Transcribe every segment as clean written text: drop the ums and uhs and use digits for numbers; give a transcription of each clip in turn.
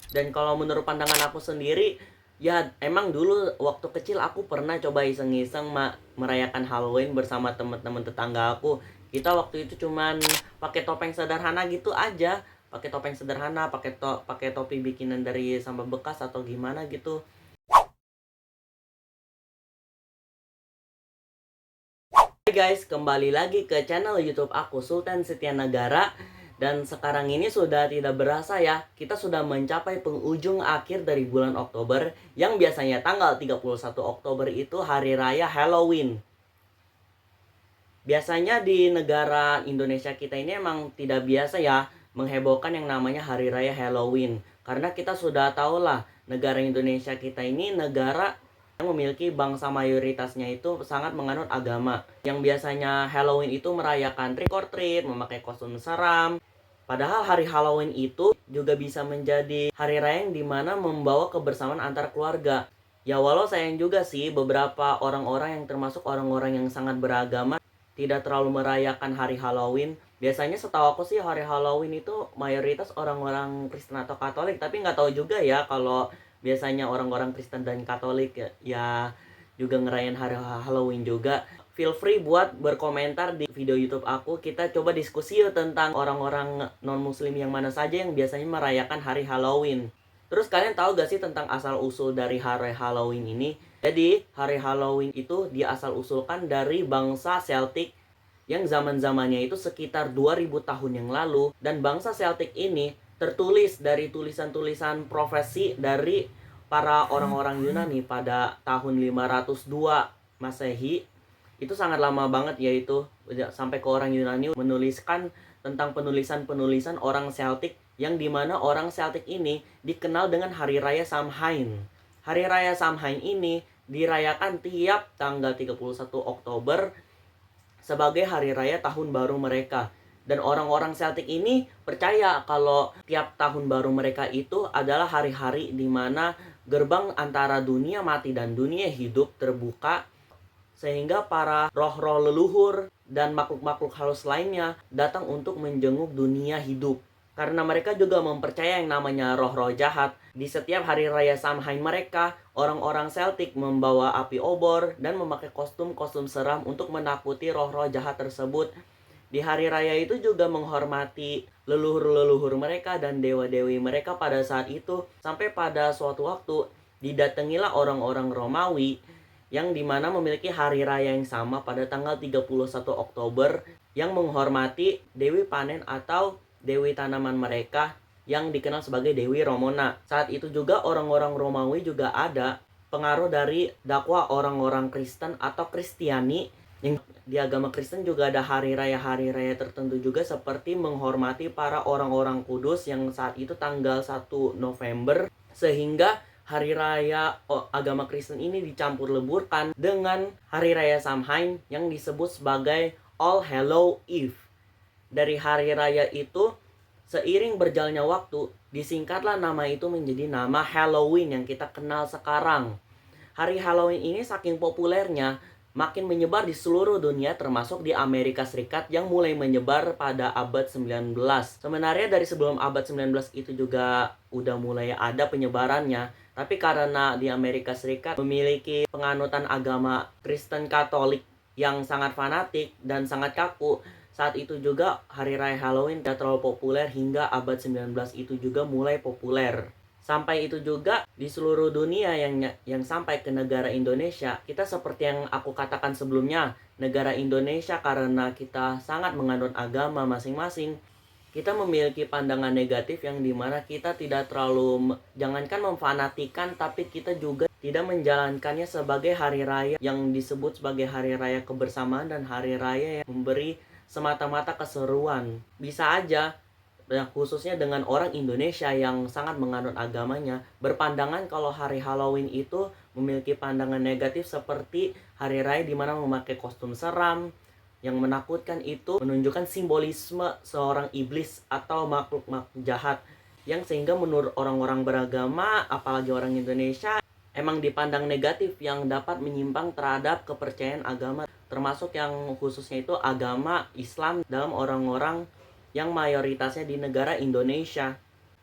Dan kalau menurut pandangan aku sendiri, ya emang dulu waktu kecil aku pernah coba iseng-iseng merayakan Halloween bersama teman-teman tetangga aku. Kita waktu itu cuman pakai topeng sederhana gitu aja, pakai topeng sederhana, pakai topi bikinan dari sampah bekas atau gimana gitu. Hai guys, kembali lagi ke channel YouTube aku Sultan Setia Negara. Dan sekarang ini sudah tidak berasa ya, kita sudah mencapai penghujung akhir dari bulan Oktober, yang biasanya tanggal 31 Oktober itu hari raya Halloween. Biasanya di negara Indonesia kita ini emang tidak biasa ya menghebohkan yang namanya hari raya Halloween. Karena kita sudah tahu lah, negara Indonesia kita ini negara yang memiliki bangsa mayoritasnya itu sangat menganut agama. Yang biasanya Halloween itu merayakan trick or treat, memakai kostum seram. Padahal hari Halloween itu juga bisa menjadi hari raya yang dimana membawa kebersamaan antar keluarga. Ya walau sayang juga sih, beberapa orang-orang yang termasuk orang-orang yang sangat beragama tidak terlalu merayakan hari Halloween. Biasanya setahu aku sih hari Halloween itu mayoritas orang-orang Kristen atau Katolik. Tapi nggak tahu juga ya kalau biasanya orang-orang Kristen dan Katolik ya juga ngerayain hari Halloween juga. Feel free buat berkomentar di video YouTube aku. Kita coba diskusi yuk tentang orang-orang non-muslim yang mana saja yang biasanya merayakan hari Halloween. Terus kalian tahu gak sih tentang asal-usul dari hari Halloween ini? Jadi, hari Halloween itu diasal-usulkan dari bangsa Celtic yang zaman-zamannya itu sekitar 2000 tahun yang lalu. Dan bangsa Celtic ini tertulis dari tulisan-tulisan profesi dari para orang-orang Yunani pada tahun 502 Masehi. Itu sangat lama banget, yaitu sampai ke orang Yunani menuliskan tentang penulisan-penulisan orang Celtic, yang dimana orang Celtic ini dikenal dengan Hari Raya Samhain. Hari Raya Samhain ini dirayakan tiap tanggal 31 Oktober sebagai hari raya tahun baru mereka. Dan orang-orang Celtic ini percaya kalau tiap tahun baru mereka itu adalah hari-hari di mana gerbang antara dunia mati dan dunia hidup terbuka, sehingga para roh-roh leluhur dan makhluk-makhluk halus lainnya datang untuk menjenguk dunia hidup. Karena mereka juga mempercaya yang namanya roh-roh jahat. Di setiap hari raya Samhain mereka, orang-orang Celtic membawa api obor dan memakai kostum-kostum seram untuk menakuti roh-roh jahat tersebut. Di hari raya itu juga menghormati leluhur-leluhur mereka dan dewa-dewi mereka pada saat itu. Sampai pada suatu waktu didatangilah orang-orang Romawi yang dimana memiliki hari raya yang sama pada tanggal 31 Oktober, yang menghormati Dewi Panen atau Dewi tanaman mereka yang dikenal sebagai Dewi Romona. Saat itu juga orang-orang Romawi juga ada pengaruh dari dakwah orang-orang Kristen atau Kristiani, yang di agama Kristen juga ada hari raya tertentu juga, seperti menghormati para orang-orang kudus yang saat itu tanggal 1 November. Sehingga hari raya agama Kristen ini dicampur leburkan dengan hari raya Samhain yang disebut sebagai All Hallow Eve. Dari hari raya itu, seiring berjalannya waktu, disingkatlah nama itu menjadi nama Halloween yang kita kenal sekarang. Hari Halloween ini saking populernya, makin menyebar di seluruh dunia, termasuk di Amerika Serikat yang mulai menyebar pada abad 19. Sebenarnya dari sebelum abad 19 itu juga udah mulai ada penyebarannya, tapi karena di Amerika Serikat memiliki penganutan agama Kristen Katolik yang sangat fanatik dan sangat kaku, saat itu juga hari raya Halloween tidak terlalu populer hingga abad 19 itu juga mulai populer. Sampai itu juga di seluruh dunia yang sampai ke negara Indonesia. Kita seperti yang aku katakan sebelumnya, negara Indonesia karena kita sangat menganut agama masing-masing, kita memiliki pandangan negatif yang dimana kita tidak terlalu, jangankan memfanatikan, tapi kita juga tidak menjalankannya sebagai hari raya yang disebut sebagai hari raya kebersamaan dan hari raya yang memberi semata-mata keseruan. Bisa aja, khususnya dengan orang Indonesia yang sangat menganut agamanya, berpandangan kalau hari Halloween itu memiliki pandangan negatif seperti hari raya di mana memakai kostum seram yang menakutkan, itu menunjukkan simbolisme seorang iblis atau makhluk-makhluk jahat, yang sehingga menurut orang-orang beragama, apalagi orang Indonesia, emang dipandang negatif, yang dapat menyimpang terhadap kepercayaan agama, termasuk yang khususnya itu agama Islam dalam orang-orang yang mayoritasnya di negara Indonesia.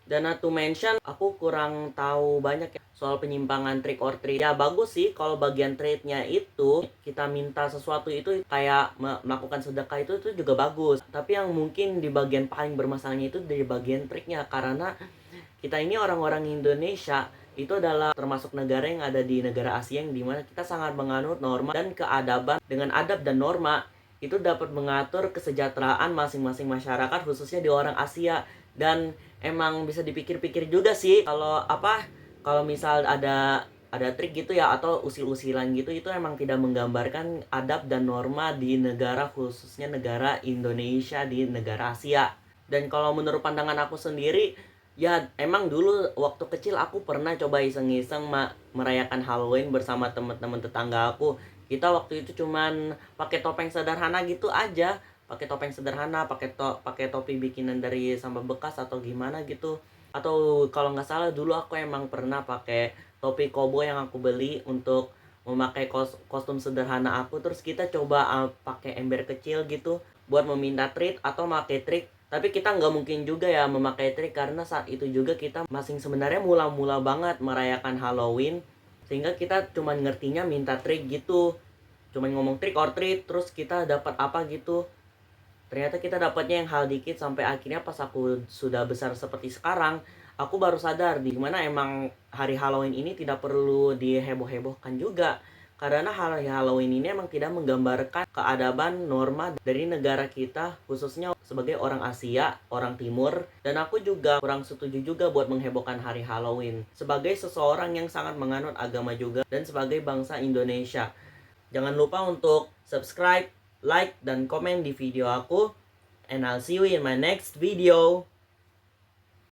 Dan not to mention, aku kurang tahu banyak ya soal penyimpangan trick or treat. Ya bagus sih kalau bagian treatnya itu kita minta sesuatu itu kayak melakukan sedekah itu juga bagus. Tapi yang mungkin di bagian paling bermasalahnya itu dari bagian triknya, karena kita ini orang-orang Indonesia itu adalah termasuk negara yang ada di negara Asia yang dimana kita sangat menganut norma dan keadaban. Dengan adab dan norma itu dapat mengatur kesejahteraan masing-masing masyarakat, khususnya di orang Asia. Dan emang bisa dipikir-pikir juga sih kalau misal ada trik gitu ya atau usil-usilan gitu, itu emang tidak menggambarkan adab dan norma di negara, khususnya negara Indonesia di negara Asia. Dan kalau menurut pandangan aku sendiri, ya emang dulu waktu kecil aku pernah coba iseng-iseng merayakan Halloween bersama teman-teman tetangga aku. Kita waktu itu cuman pakai topeng sederhana gitu aja, pakai topeng sederhana, pakai topi bikinan dari sampah bekas atau gimana gitu. Atau kalau nggak salah dulu aku emang pernah pakai topi koboi yang aku beli untuk memakai kostum sederhana aku. Terus kita coba pakai ember kecil gitu buat meminta treat atau pakai trik. Tapi kita nggak mungkin juga ya memakai trik, karena saat itu juga kita masih sebenarnya mula-mula banget merayakan Halloween, sehingga kita cuman ngertinya minta trik gitu, cuman ngomong trick or treat terus kita dapat apa gitu. Ternyata kita dapatnya yang hal dikit, sampai akhirnya pas aku sudah besar seperti sekarang, aku baru sadar di mana emang hari Halloween ini tidak perlu diheboh-hebohkan juga. Karena hari Halloween ini emang tidak menggambarkan keadaban norma dari negara kita, khususnya sebagai orang Asia, orang Timur. Dan aku juga kurang setuju juga buat menghebohkan hari Halloween sebagai seseorang yang sangat menganut agama juga dan sebagai bangsa Indonesia. Jangan lupa untuk subscribe, like, dan komen di video aku. And I'll see you in my next video.